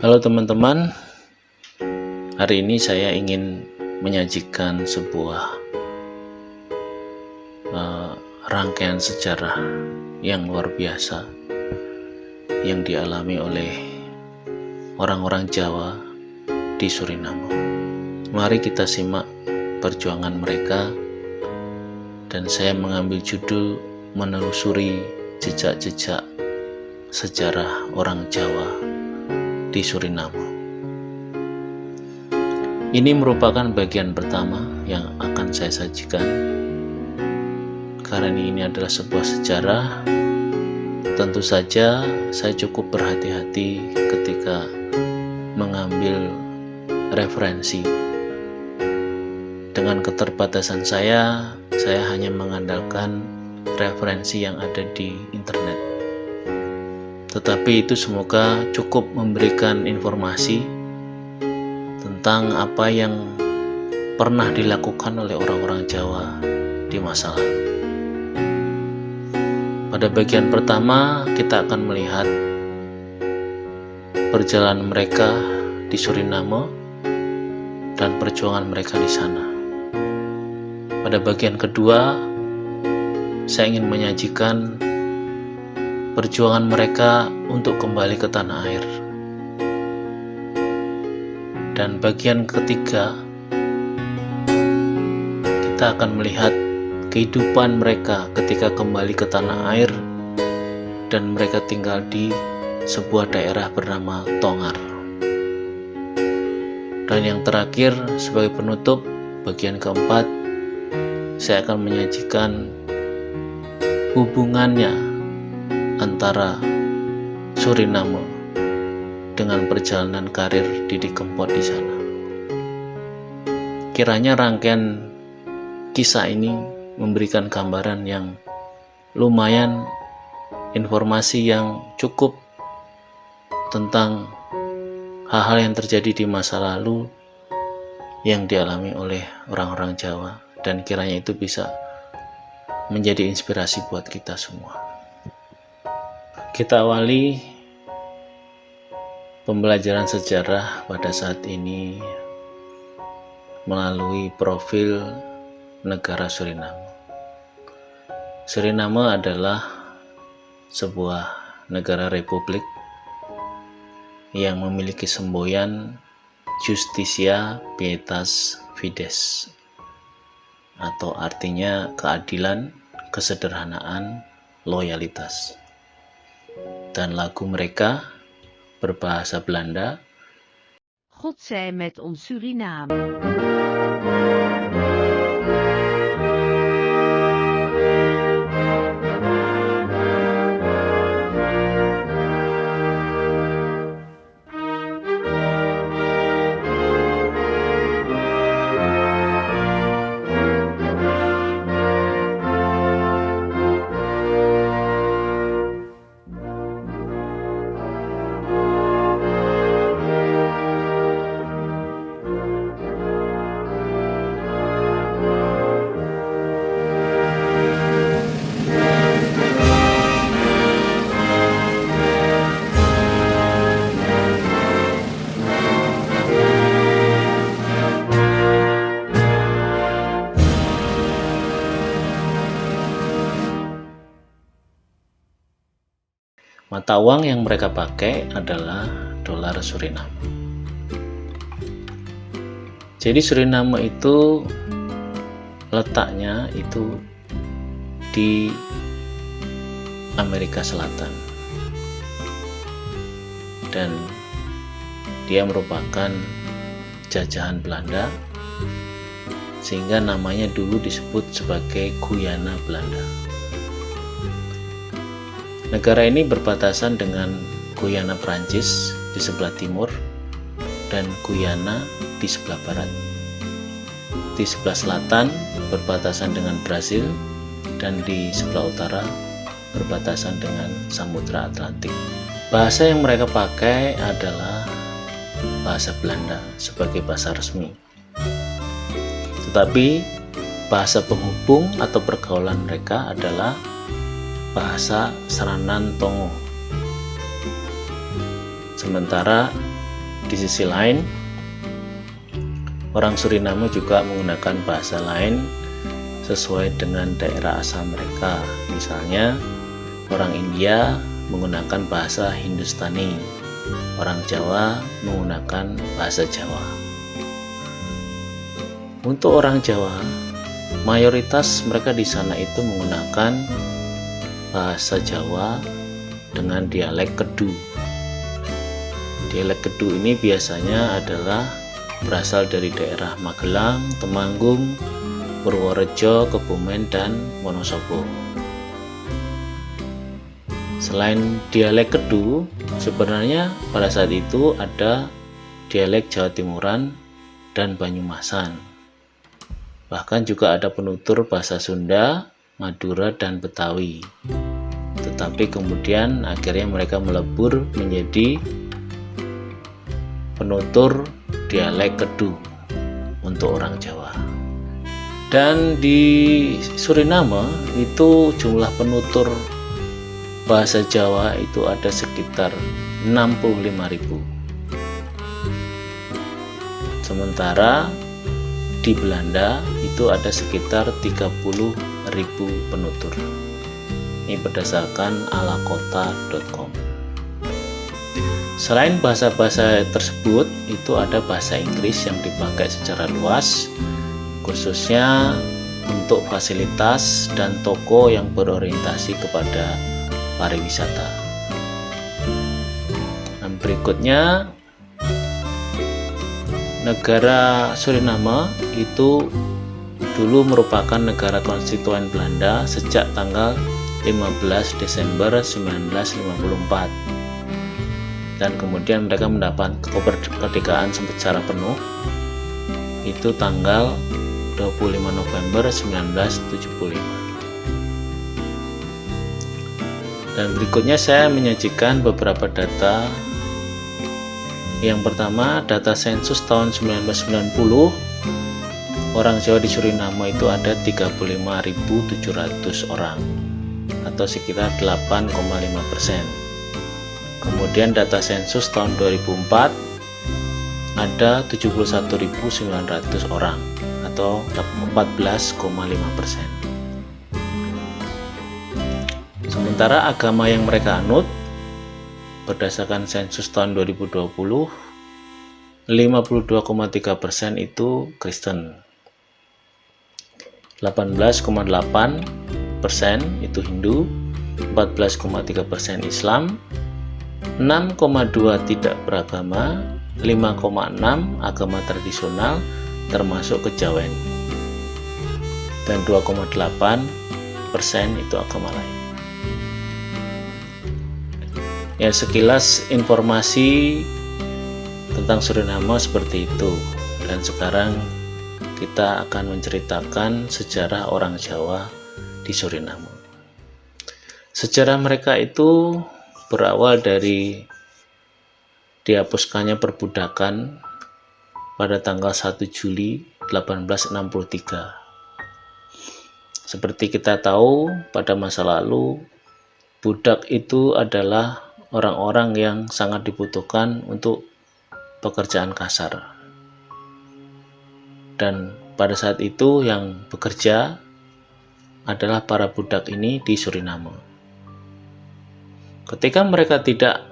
Halo teman-teman, hari ini saya ingin menyajikan sebuah rangkaian sejarah yang luar biasa yang dialami oleh orang-orang Jawa di Suriname. Mari kita simak perjuangan mereka, dan saya mengambil judul menelusuri jejak-jejak sejarah orang Jawa di Suriname. Ini merupakan bagian pertama yang akan saya sajikan, karena ini adalah sebuah sejarah. Tentu saja saya cukup berhati-hati ketika mengambil referensi. Dengan keterbatasan saya hanya mengandalkan referensi yang ada di internet. Tetapi itu semoga cukup memberikan informasi tentang apa yang pernah dilakukan oleh orang-orang Jawa di masa lalu. Pada bagian pertama kita akan melihat perjalanan mereka di Suriname dan perjuangan mereka di sana. Pada bagian kedua saya ingin menyajikan perjuangan mereka untuk kembali ke tanah air. Dan bagian ketiga, kita akan melihat kehidupan mereka ketika kembali ke tanah air dan mereka tinggal di sebuah daerah bernama Tongar. Dan yang terakhir, sebagai penutup, bagian keempat, saya akan menyajikan hubungannya antara Suriname dengan perjalanan karir Didi Kempot di sana. Kiranya rangkaian kisah ini memberikan gambaran yang lumayan, informasi yang cukup tentang hal-hal yang terjadi di masa lalu yang dialami oleh orang-orang Jawa, dan kiranya itu bisa menjadi inspirasi buat kita semua. Kita awali pembelajaran sejarah pada saat ini melalui profil negara Suriname. Suriname adalah sebuah negara republik yang memiliki semboyan Justitia Pietas Fides, atau artinya keadilan, kesederhanaan, loyalitas. Dan lagu mereka berbahasa Belanda. God zij met ons Suriname. Mata uang yang mereka pakai adalah dolar Suriname. Jadi Suriname itu letaknya itu di Amerika Selatan, dan dia merupakan jajahan Belanda, sehingga namanya dulu disebut sebagai Guyana Belanda. Negara ini berbatasan dengan Guyana Prancis di sebelah timur dan Guyana di sebelah barat. Di sebelah selatan berbatasan dengan Brasil, dan di sebelah utara berbatasan dengan Samudra Atlantik. Bahasa yang mereka pakai adalah bahasa Belanda sebagai bahasa resmi. Tetapi bahasa penghubung atau pergaulan mereka adalah bahasa Seranan Tongo. Sementara Di sisi lain, orang Suriname juga menggunakan bahasa lain sesuai dengan daerah asal mereka. Misalnya, orang India menggunakan bahasa Hindustani, orang Jawa menggunakan bahasa Jawa. Untuk orang Jawa, mayoritas mereka di sana itu menggunakan bahasa Jawa dengan dialek Kedu. Dialek Kedu ini biasanya adalah berasal dari daerah Magelang, Temanggung, Purworejo, Kebumen, dan Wonosobo. Selain dialek Kedu, sebenarnya pada saat itu ada dialek Jawa Timuran dan Banyumasan. Bahkan juga ada penutur bahasa Sunda, Madura, dan Betawi. Tetapi kemudian akhirnya mereka melebur menjadi penutur dialek Kedu untuk orang Jawa. Dan di Suriname itu jumlah penutur bahasa Jawa itu ada sekitar 65.000. Sementara di Belanda itu ada sekitar 30.000 penutur. Ini berdasarkan alakota.com. Selain bahasa-bahasa tersebut, itu ada bahasa Inggris yang dipakai secara luas, khususnya untuk fasilitas dan toko yang berorientasi kepada pariwisata. Dan berikutnya, negara Suriname itu dulu merupakan negara konstituen Belanda sejak tanggal 15 Desember 1954. Dan kemudian mereka mendapat kemerdekaan secara penuh itu tanggal 25 November 1975. Dan berikutnya saya menyajikan beberapa data. Yang pertama, data sensus tahun 1990, orang Jawa di Suriname itu ada 35.700 orang atau sekitar 8,5%. Kemudian data sensus tahun 2004 ada 71.900 orang atau 14,5%. Sementara agama yang mereka anut berdasarkan sensus tahun 2020, 52,3% itu Kristen, 18,8% itu Hindu, 14,3% Islam, 6,2% tidak beragama, 5,6% agama tradisional termasuk kejawen, dan 2,8% itu agama lain. Ya, sekilas informasi tentang Suriname seperti itu. Dan sekarang kita akan menceritakan sejarah orang Jawa di Suriname. Sejarah mereka itu berawal dari dihapuskannya perbudakan pada tanggal 1 Juli 1863. Seperti kita tahu, pada masa lalu budak itu adalah orang-orang yang sangat dibutuhkan untuk pekerjaan kasar. Dan pada saat itu yang bekerja adalah para budak ini di Suriname. Ketika mereka tidak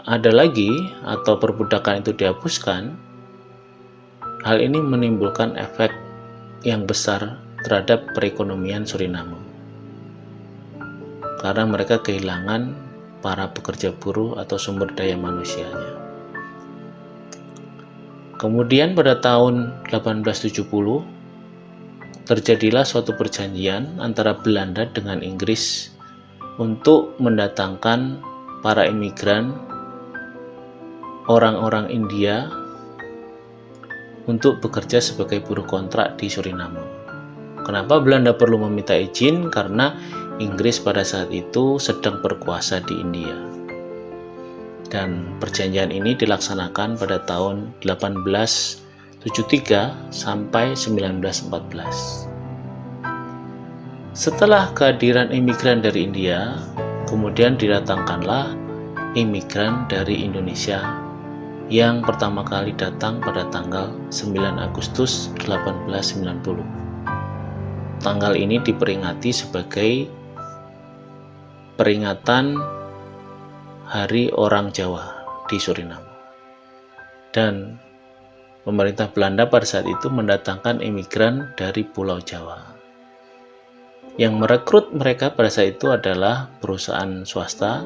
ada lagi atau perbudakan itu dihapuskan, hal ini menimbulkan efek yang besar terhadap perekonomian Suriname. Karena mereka kehilangan para pekerja buruh atau sumber daya manusianya. Kemudian pada tahun 1870 terjadilah suatu perjanjian antara Belanda dengan Inggris untuk mendatangkan para imigran orang-orang India untuk bekerja sebagai buruh kontrak di Suriname. Kenapa Belanda perlu meminta izin? Karena Inggris pada saat itu sedang berkuasa di India. Dan perjanjian ini dilaksanakan pada tahun 1873 sampai 1914. Setelah kehadiran imigran dari India, kemudian didatangkanlah imigran dari Indonesia yang pertama kali datang pada tanggal 9 Agustus 1890. Tanggal ini diperingati sebagai peringatan Hari Orang Jawa di Suriname. Dan pemerintah Belanda pada saat itu mendatangkan imigran dari Pulau Jawa. Yang merekrut mereka pada saat itu adalah perusahaan swasta,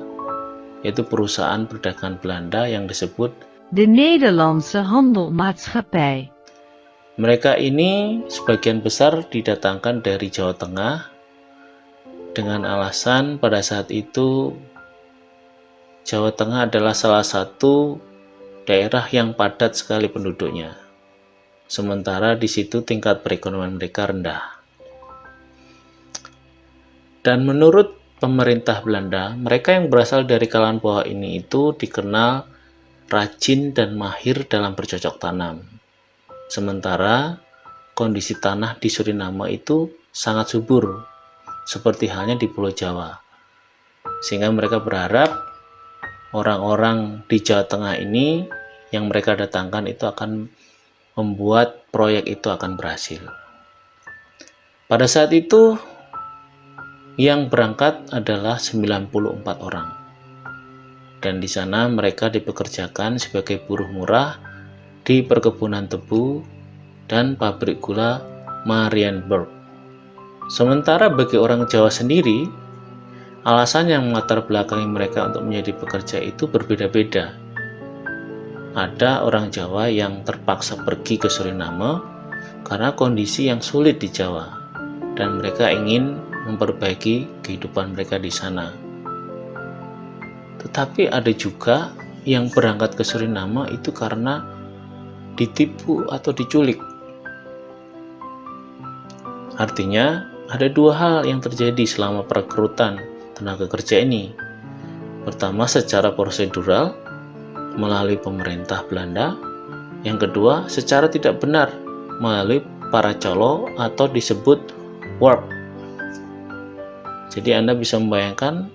yaitu perusahaan perdagangan Belanda yang disebut De Nederlandse Handelmaatschappij. Mereka ini sebagian besar didatangkan dari Jawa Tengah dengan alasan pada saat itu Jawa Tengah adalah salah satu daerah yang padat sekali penduduknya. Sementara di situ tingkat perekonomian mereka rendah. Dan menurut pemerintah Belanda, mereka yang berasal dari kalangan bawah ini itu dikenal rajin dan mahir dalam bercocok tanam. Sementara kondisi tanah di Suriname itu sangat subur, seperti halnya di Pulau Jawa. Sehingga mereka berharap orang-orang di Jawa Tengah ini yang mereka datangkan itu akan membuat proyek itu akan berhasil. Pada saat itu yang berangkat adalah 94 orang. Dan di sana mereka dipekerjakan sebagai buruh murah di perkebunan tebu dan pabrik gula Marienburg. Sementara bagi orang Jawa sendiri, alasan yang melatar belakangi mereka untuk menjadi pekerja itu berbeda-beda. Ada orang Jawa yang terpaksa pergi ke Suriname karena kondisi yang sulit di Jawa, dan mereka ingin memperbaiki kehidupan mereka di sana. Tetapi ada juga yang berangkat ke Suriname itu karena ditipu atau diculik. Artinya, ada dua hal yang terjadi selama perekrutan tenaga kerja ini. Pertama, secara prosedural melalui pemerintah Belanda. Yang kedua, secara tidak benar melalui para calo atau disebut warp. Jadi Anda bisa membayangkan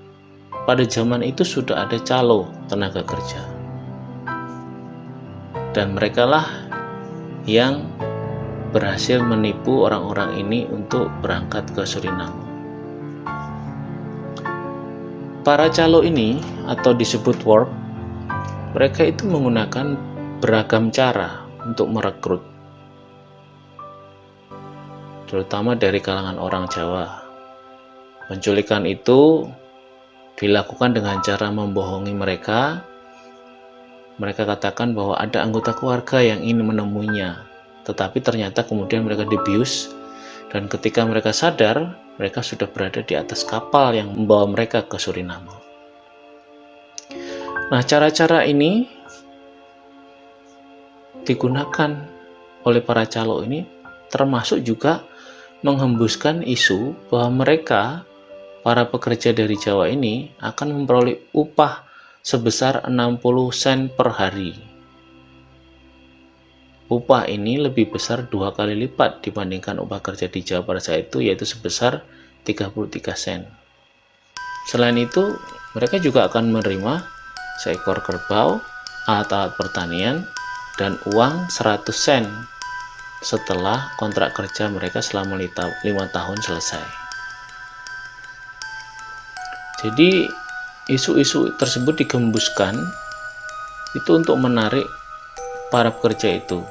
pada zaman itu sudah ada calo tenaga kerja. Dan merekalah yang berhasil menipu orang-orang ini untuk berangkat ke Suriname. Para calo ini atau disebut warp, mereka itu menggunakan beragam cara untuk merekrut, terutama dari kalangan orang Jawa. Penculikan itu dilakukan dengan cara membohongi mereka. Mereka katakan bahwa ada anggota keluarga yang ingin menemuinya, tetapi ternyata kemudian mereka dibius, dan ketika mereka sadar, mereka sudah berada di atas kapal yang membawa mereka ke Suriname. Nah, cara-cara ini digunakan oleh para calo ini, termasuk juga menghembuskan isu bahwa mereka, para pekerja dari Jawa ini, akan memperoleh upah sebesar 60 sen per hari. Upah ini lebih besar 2 kali lipat dibandingkan upah kerja di Jawa pada saat itu, yaitu sebesar 33 sen. Selain itu, mereka juga akan menerima seekor kerbau, alat-alat pertanian, dan uang 100 sen setelah kontrak kerja mereka selama 5 tahun selesai. Jadi isu-isu tersebut digembuskan itu untuk menarik para pekerja itu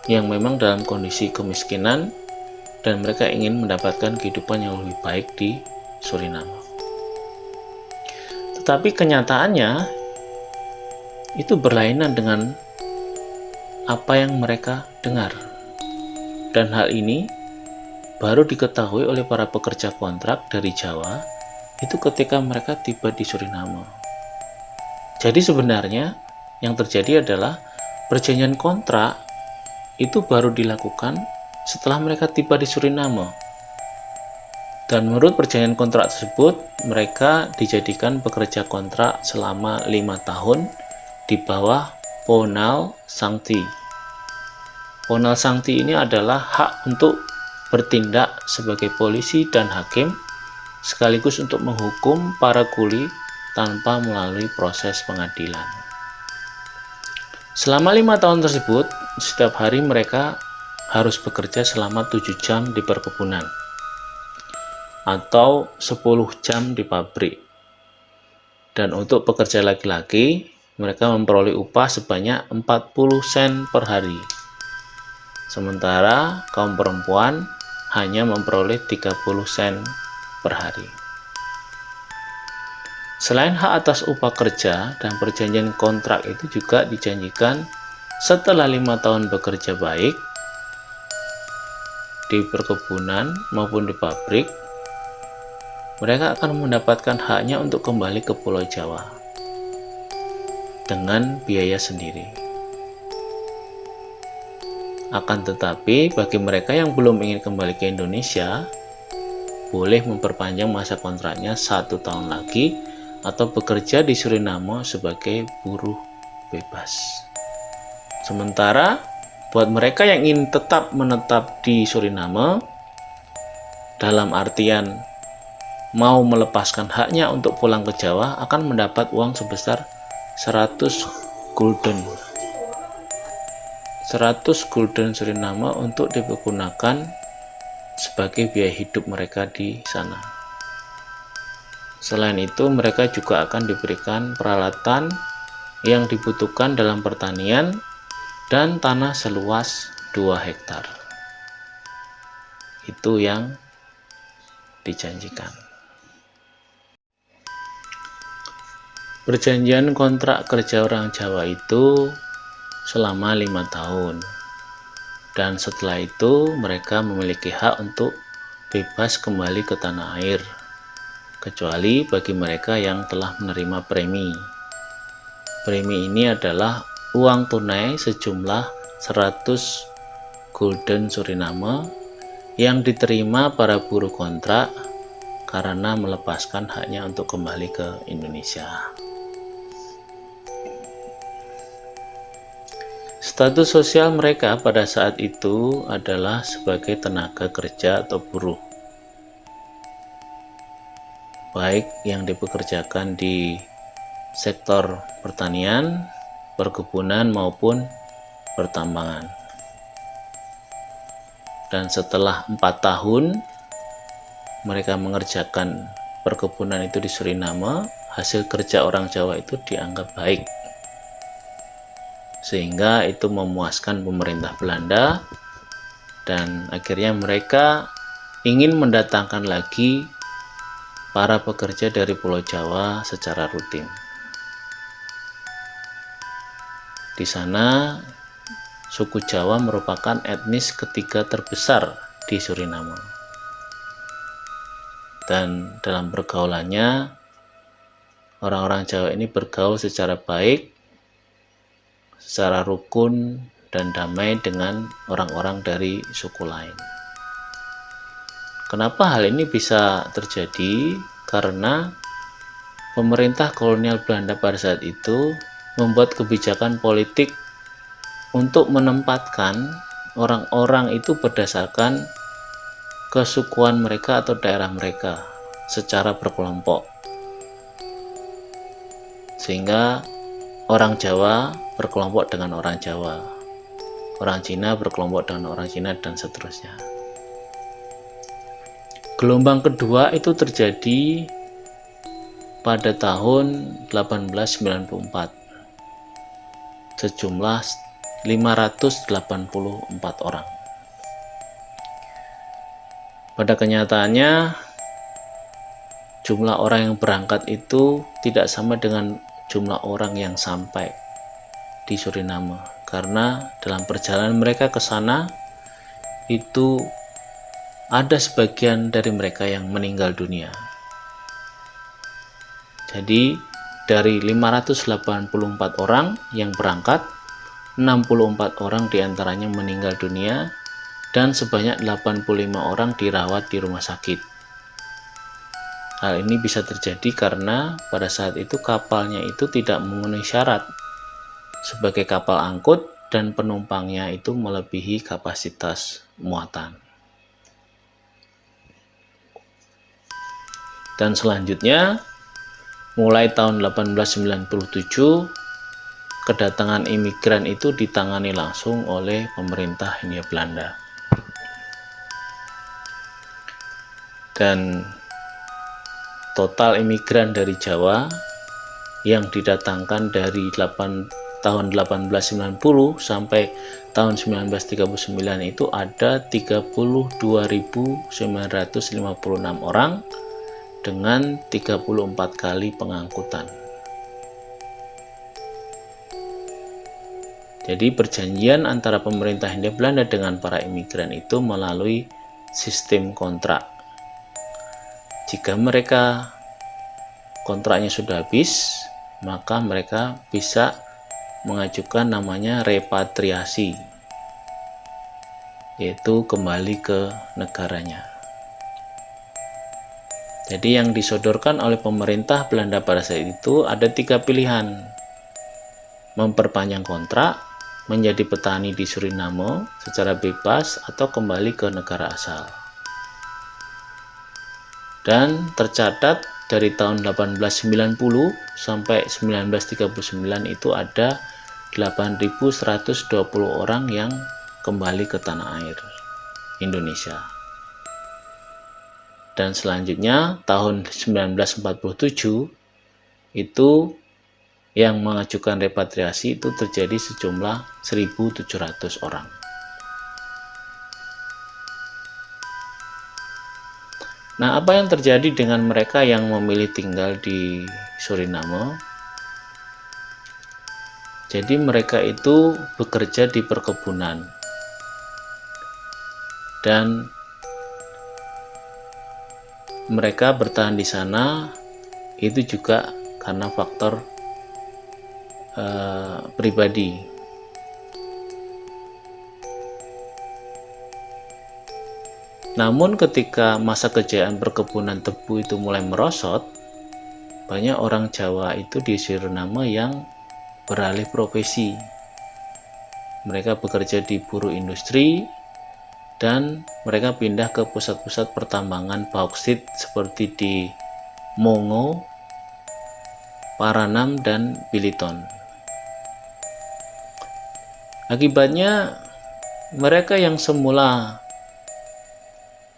yang memang dalam kondisi kemiskinan dan mereka ingin mendapatkan kehidupan yang lebih baik di Suriname. Tetapi kenyataannya itu berlainan dengan apa yang mereka dengar. Dan hal ini baru diketahui oleh para pekerja kontrak dari Jawa itu ketika mereka tiba di Suriname. Jadi sebenarnya yang terjadi adalah perjanjian kontrak itu baru dilakukan setelah mereka tiba di Suriname. Dan menurut perjanjian kontrak tersebut, mereka dijadikan pekerja kontrak selama 5 tahun di bawah Ponal Sangti. Ponal Sangti ini adalah hak untuk bertindak sebagai polisi dan hakim, sekaligus untuk menghukum para kuli tanpa melalui proses pengadilan. Selama 5 tahun tersebut, setiap hari mereka harus bekerja selama 7 jam di perkebunan atau 10 jam di pabrik. Dan untuk pekerja laki-laki, mereka memperoleh upah sebanyak 40 sen per hari. Sementara kaum perempuan hanya memperoleh 30 sen per hari. Selain hak atas upah kerja dan perjanjian kontrak itu juga dijanjikan setelah 5 tahun bekerja baik di perkebunan maupun di pabrik, mereka akan mendapatkan haknya untuk kembali ke Pulau Jawa dengan biaya sendiri. Akan tetapi, bagi mereka yang belum ingin kembali ke Indonesia, boleh memperpanjang masa kontraknya 1 tahun lagi atau bekerja di Suriname sebagai buruh bebas. Sementara buat mereka yang ingin tetap menetap di Suriname, dalam artian mau melepaskan haknya untuk pulang ke Jawa, akan mendapat uang sebesar 100 gulden. 100 gulden Suriname untuk digunakan sebagai biaya hidup mereka di sana. Selain itu, mereka juga akan diberikan peralatan yang dibutuhkan dalam pertanian dan tanah seluas 2 hektar. Itu yang dijanjikan. Perjanjian kontrak kerja orang Jawa itu selama 5 tahun. Dan setelah itu mereka memiliki hak untuk bebas kembali ke tanah air, kecuali bagi mereka yang telah menerima premi. Premi ini adalah uang tunai sejumlah 100 gulden Suriname yang diterima para buruh kontrak karena melepaskan haknya untuk kembali ke Indonesia. Status sosial mereka pada saat itu adalah sebagai tenaga kerja atau buruh, baik yang dipekerjakan di sektor pertanian, perkebunan maupun pertambangan. Dan setelah 4 tahun mereka mengerjakan perkebunan itu di Suriname, hasil kerja orang Jawa itu dianggap baik, sehingga itu memuaskan pemerintah Belanda, dan akhirnya mereka ingin mendatangkan lagi para pekerja dari Pulau Jawa secara rutin. Di sana suku Jawa merupakan etnis ketiga terbesar di Suriname. Dan dalam pergaulannya, orang-orang Jawa ini bergaul secara baik, secara rukun dan damai dengan orang-orang dari suku lain. Kenapa hal ini bisa terjadi? Karena pemerintah kolonial Belanda pada saat itu membuat kebijakan politik untuk menempatkan orang-orang itu berdasarkan kesukuan mereka atau daerah mereka secara berkelompok, sehingga orang Jawa berkelompok dengan orang Jawa, orang Cina berkelompok dengan orang Cina, dan seterusnya. Gelombang kedua itu terjadi pada tahun 1894, sejumlah 584 orang. Pada kenyataannya, jumlah orang yang berangkat itu tidak sama dengan jumlah orang yang sampai di Suriname, karena dalam perjalanan mereka ke sana itu ada sebagian dari mereka yang meninggal dunia. Jadi dari 584 orang yang berangkat, 64 orang diantaranya meninggal dunia dan sebanyak 85 orang dirawat di rumah sakit. Hal ini bisa terjadi karena pada saat itu kapalnya itu tidak memenuhi syarat sebagai kapal angkut dan penumpangnya itu melebihi kapasitas muatan. Dan selanjutnya, mulai tahun 1897 kedatangan imigran itu ditangani langsung oleh pemerintah Hindia Belanda. Dan total imigran dari Jawa yang didatangkan dari tahun 1890 sampai tahun 1939 itu ada 32.956 orang dengan 34 kali pengangkutan. Jadi perjanjian antara pemerintah Hindia Belanda dengan para imigran itu melalui sistem kontrak. Jika mereka kontraknya sudah habis, maka mereka bisa mengajukan namanya repatriasi, yaitu kembali ke negaranya. Jadi yang disodorkan oleh pemerintah Belanda pada saat itu ada 3 pilihan: memperpanjang kontrak, menjadi petani di Suriname secara bebas, atau kembali ke negara asal. Dan tercatat dari tahun 1890 sampai 1939 itu ada 8.120 orang yang kembali ke tanah air Indonesia. Dan selanjutnya tahun 1947 itu yang mengajukan repatriasi itu terjadi sejumlah 1.700 orang. Nah, apa yang terjadi dengan mereka yang memilih tinggal di Suriname? Jadi mereka itu bekerja di perkebunan dan mereka bertahan di sana itu juga karena faktor pribadi. Namun ketika masa kejayaan perkebunan tebu itu mulai merosot, banyak orang Jawa itu di Suriname yang beralih profesi. Mereka bekerja di buruh industri dan mereka pindah ke pusat-pusat pertambangan bauksit seperti di Mongo, Paranam, dan Biliton. Akibatnya mereka yang semula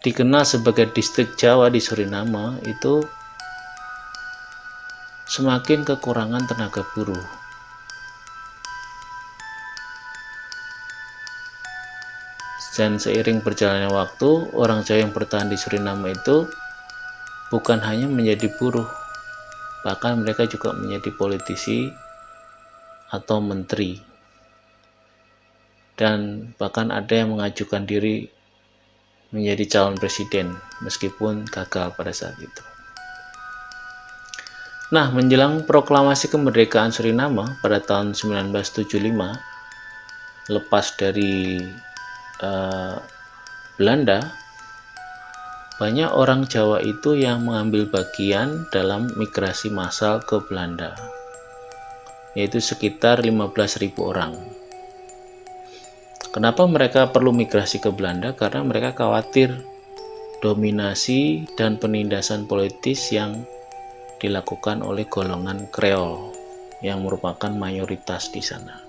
dikenal sebagai distrik Jawa di Suriname itu semakin kekurangan tenaga buruh. Dan seiring berjalannya waktu, orang Jawa yang bertahan di Suriname itu bukan hanya menjadi buruh, bahkan mereka juga menjadi politisi atau menteri. Dan bahkan ada yang mengajukan diri menjadi calon presiden meskipun gagal pada saat itu. Nah, menjelang proklamasi kemerdekaan Suriname pada tahun 1975, lepas dari Belanda, banyak orang Jawa itu yang mengambil bagian dalam migrasi massal ke Belanda, yaitu sekitar 15.000 orang. Kenapa mereka perlu migrasi ke Belanda? Karena mereka khawatir dominasi dan penindasan politis yang dilakukan oleh golongan Kreol yang merupakan mayoritas di sana.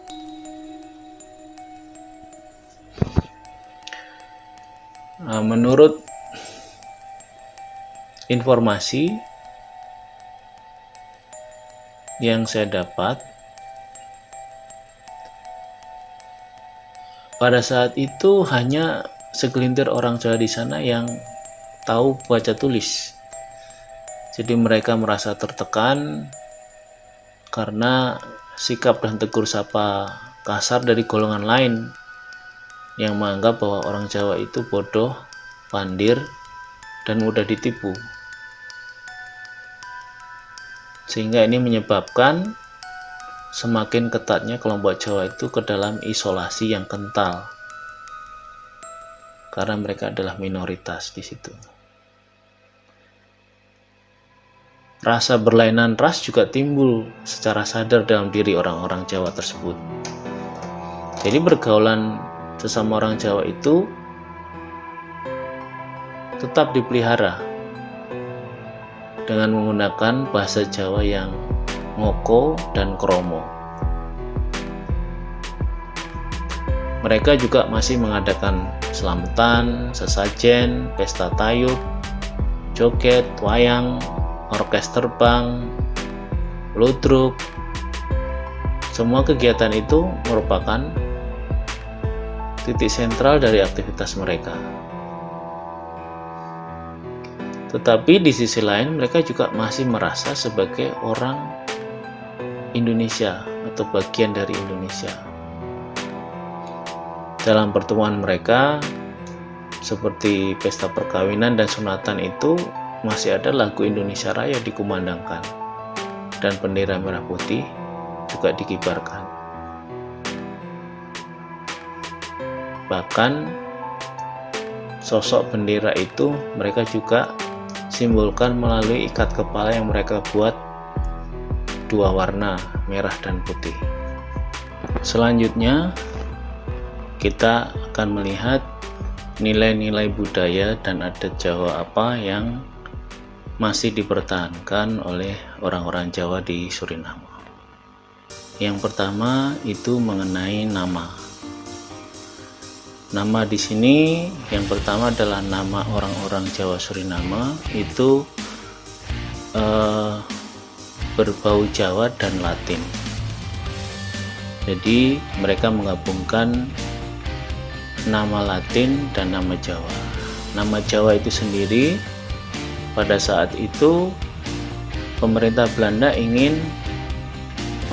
Menurut informasi yang saya dapat, pada saat itu hanya segelintir orang Jawa di sana yang tahu baca tulis. Jadi mereka merasa tertekan karena sikap dan tegur sapa kasar dari golongan lain yang menganggap bahwa orang Jawa itu bodoh, pandir, dan mudah ditipu. Sehingga ini menyebabkan semakin ketatnya kelompok Jawa itu ke dalam isolasi yang kental, karena mereka adalah minoritas di situ. Rasa berlainan ras juga timbul secara sadar dalam diri orang-orang Jawa tersebut. Jadi pergaulan sesama orang Jawa itu tetap dipelihara. dengan menggunakan bahasa Jawa yang ngoko dan kromo. Mereka juga masih mengadakan selamatan, sesajen, pesta tayub, joget, wayang, orkes terbang, ludruk. Semua kegiatan itu merupakan titik sentral dari aktivitas mereka. Tetapi di sisi lain mereka juga masih merasa sebagai orang Indonesia atau bagian dari Indonesia. Dalam pertemuan mereka seperti pesta perkawinan dan sunatan itu masih ada lagu Indonesia Raya dikumandangkan dan bendera merah putih juga dikibarkan. Bahkan sosok bendera itu mereka juga simbolkan melalui ikat kepala yang mereka buat dua warna, merah dan putih. Selanjutnya kita akan melihat nilai-nilai budaya dan adat Jawa apa yang masih dipertahankan oleh orang-orang Jawa di Suriname. Yang pertama itu mengenai nama. Nama di sini yang pertama adalah nama orang-orang Jawa Suriname itu berbau Jawa dan Latin. Jadi mereka menggabungkan nama Latin dan nama Jawa. Nama Jawa itu sendiri pada saat itu pemerintah Belanda ingin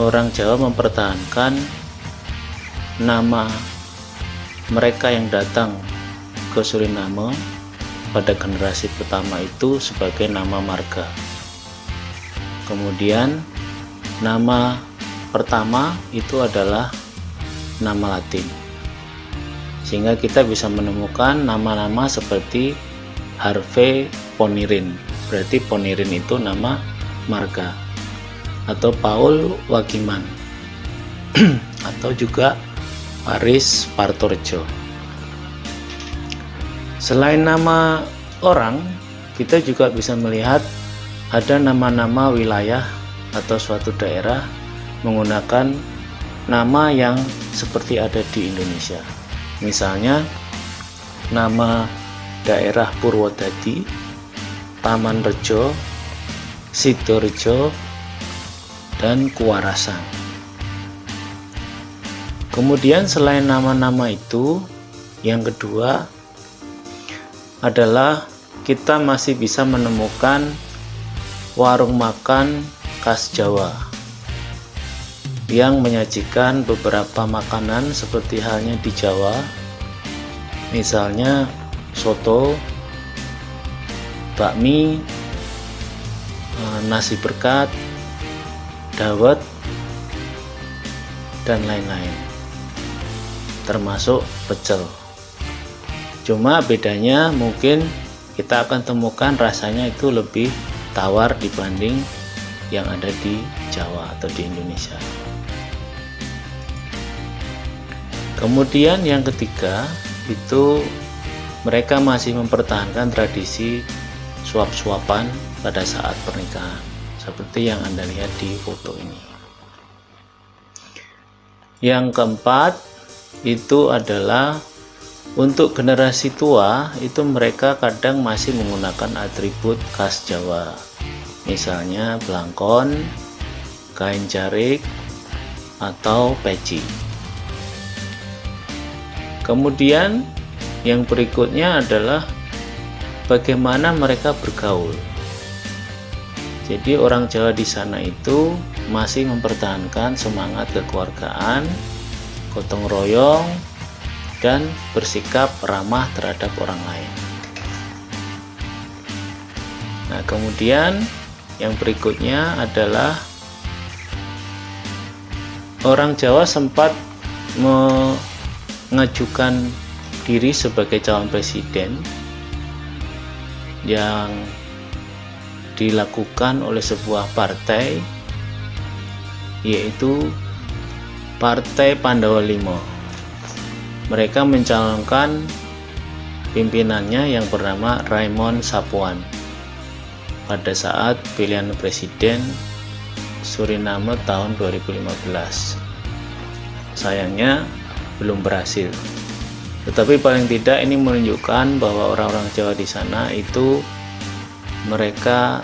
orang Jawa mempertahankan nama mereka yang datang ke Suriname pada generasi pertama itu sebagai nama marga. Kemudian nama pertama itu adalah nama Latin. Sehingga kita bisa menemukan nama-nama seperti Harvey Ponirin. Berarti Ponirin itu nama marga. Atau Paul Wagiman. Atau juga Paris Partorjo. Selain nama orang, kita juga bisa melihat ada nama-nama wilayah atau suatu daerah menggunakan nama yang seperti ada di Indonesia. Misalnya nama daerah Purwodadi, Taman Rejo, Sidorejo, dan Kuarasan. Kemudian selain nama-nama itu, yang kedua adalah kita masih bisa menemukan warung makan khas Jawa yang menyajikan beberapa makanan seperti halnya di Jawa, misalnya soto, bakmi, nasi berkat, dawet, dan lain-lain, termasuk pecel. Cuma bedanya mungkin kita akan temukan rasanya itu lebih tawar dibanding yang ada di Jawa atau di Indonesia. Kemudian yang ketiga itu mereka masih mempertahankan tradisi suap-suapan pada saat pernikahan seperti yang Anda lihat di foto ini. Yang keempat itu adalah untuk generasi tua itu mereka kadang masih menggunakan atribut khas Jawa, misalnya blangkon, kain jarik, atau peci. Kemudian yang berikutnya adalah bagaimana mereka bergaul. Jadi orang Jawa di sana itu masih mempertahankan semangat kekeluargaan, gotong royong, dan bersikap ramah terhadap orang lain. Nah, kemudian yang berikutnya adalah orang Jawa sempat mengajukan diri sebagai calon presiden yang dilakukan oleh sebuah partai, yaitu Partai Pandawa Lima. Mereka mencalonkan pimpinannya yang bernama Raymond Sapuan. pada saat pilihan presiden Suriname tahun 2015. Sayangnya belum berhasil. Tetapi paling tidak ini menunjukkan bahwa orang-orang Jawa di sana itu mereka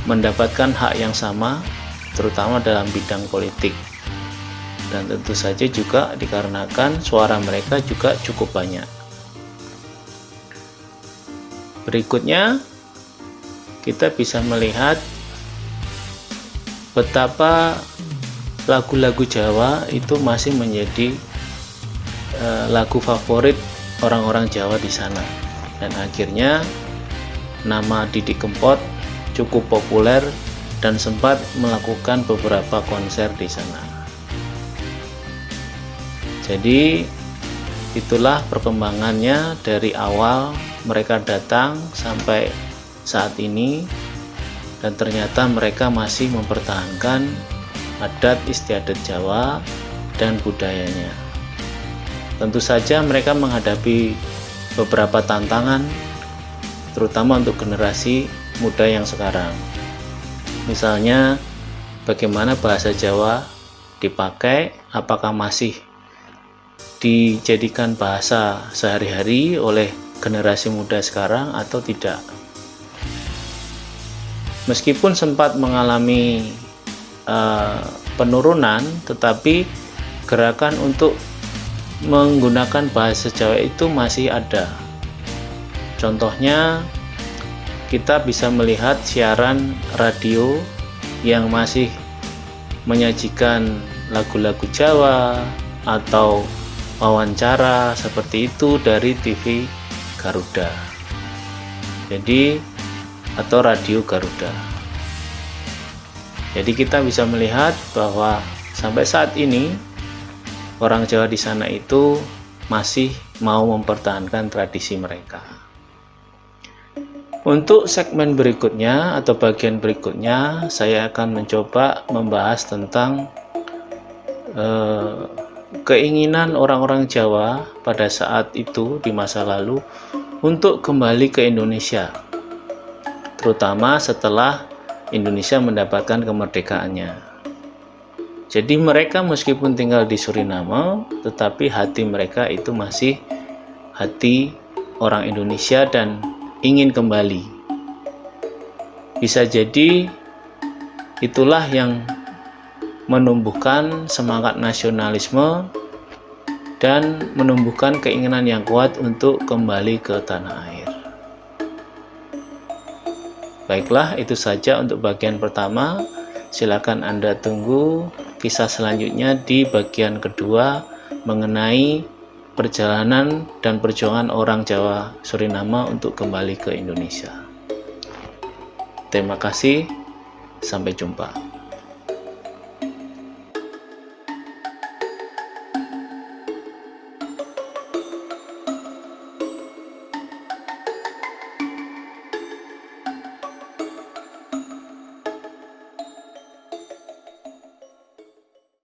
mendapatkan hak yang sama, terutama dalam bidang politik. Dan tentu saja juga dikarenakan suara mereka juga cukup banyak. Berikutnya kita bisa melihat betapa lagu-lagu Jawa itu masih menjadi lagu favorit orang-orang Jawa di sana, dan akhirnya nama Didi Kempot cukup populer dan sempat melakukan beberapa konser di sana. Jadi itulah perkembangannya dari awal mereka datang sampai saat ini, dan ternyata mereka masih mempertahankan adat istiadat Jawa dan budayanya. Tentu saja mereka menghadapi beberapa tantangan, terutama untuk generasi muda yang sekarang. Misalnya, bagaimana bahasa Jawa dipakai, apakah masih dijadikan bahasa sehari-hari oleh generasi muda sekarang atau tidak. Meskipun sempat mengalami penurunan, tetapi gerakan untuk menggunakan bahasa Jawa itu masih ada. Contohnya, kita bisa melihat siaran radio yang masih menyajikan lagu-lagu Jawa atau wawancara seperti itu dari TV Garuda. Jadi, atau radio Garuda. Jadi kita bisa melihat bahwa sampai saat ini orang Jawa di sana itu masih mau mempertahankan tradisi mereka. Untuk segmen berikutnya atau bagian berikutnya, saya akan mencoba membahas tentang keinginan orang-orang Jawa pada saat itu di masa lalu untuk kembali ke Indonesia, terutama setelah Indonesia mendapatkan kemerdekaannya. Jadi mereka meskipun tinggal di Suriname, tetapi hati mereka itu masih hati orang Indonesia dan ingin kembali. Bisa jadi itulah yang menumbuhkan semangat nasionalisme dan menumbuhkan keinginan yang kuat untuk kembali ke tanah air. Baiklah, itu saja untuk bagian pertama. Silakan Anda tunggu kisah selanjutnya di bagian kedua mengenai perjalanan dan perjuangan orang Jawa Suriname untuk kembali ke Indonesia. Terima kasih, sampai jumpa.